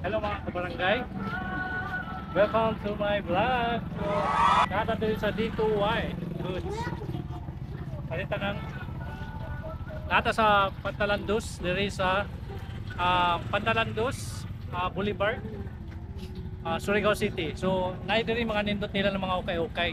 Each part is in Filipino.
Hello mga kabarangay, welcome to my vlog. So, nata dito sa D2Y Goods. Palita ng nata sa Pantalandos, diri sa Pantalandos Boulevard, Surigao City. So, naidiri mga nindot nila ng mga ukay-ukay.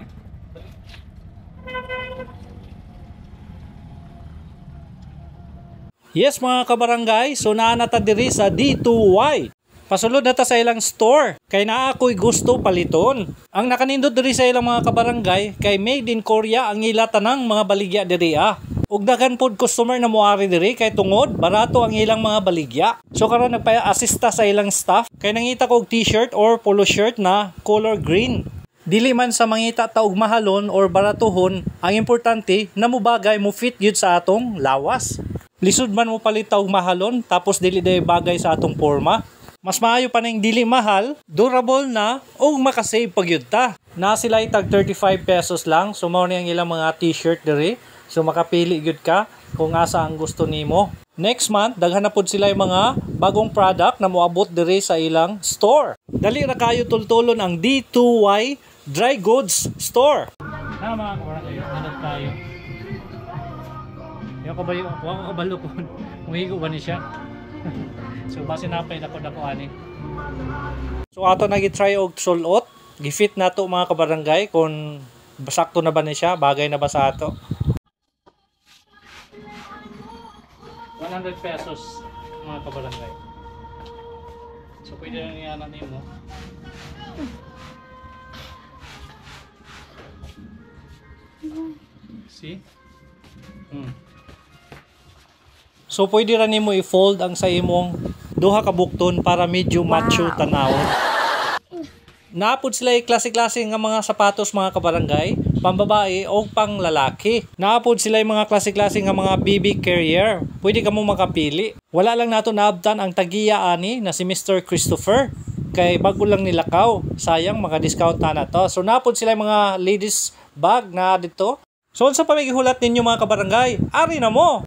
Yes mga kabarangay, so naanata diri sa D2Y. Pasulod na ta sa ilang store, kay naa ako'y gusto paliton. Ang nakanindot diri sa ilang mga kabarangay, kay made in Korea ang ila tanang mga baligya diri Ug daghan pod customer na moari diri kay tungod barato ang ilang mga baligya. So karon nagpa-assista sa ilang staff, kay nangita ko og t-shirt or polo shirt na color green. Dili man sa mangita ta og mahalon or baratuhon, ang importante na mobagay mo fit gyud sa atong lawas. Lisod man mo palit ta og mahalon tapos dili day bagay sa atong porma. Mas maayo pa ning dili mahal, durable na ug makasave pag yun ta. Na sila tag 35 pesos lang. So mao ni ang ilang mga t-shirt diri. So makapili gyud ka kung asa ang gusto nimo. Next month daghan na pud sila yung mga bagong product na moabot diri sa ilang store. Dali ra kayo tultulon ang D2Y Dry Goods Store. Na mga kabarangay, hanap tayo. Yung kabayo, wako kabalo ko. Muhigo ba ni siya? So base napay na ko ani. So ato na gi-try og sulot, gi-fit nato mga kabarangay kung sakto na ba ni siya, bagay na ba sa ato. 100 pesos mga kabarangay. So pwede na niya nimo. See? So pwede ra nimo i-fold ang sa imong duha ka bukton para medyo macho tanawon. Naapod sila klase-klase nga mga sapatos mga kabarangay, pambabae o panglalaki. Naapod sila mga klase-klase nga mga BB carrier. Pwede ka mo makapili. Wala lang nato naabtan ang tagiya ani na si Mr. Christopher. Kay bago lang nilakaw. Sayang maka-discount na to. So naapod sila mga ladies bag na dito. So sa pamigihulat ninyo mga kabarangay, ari na mo!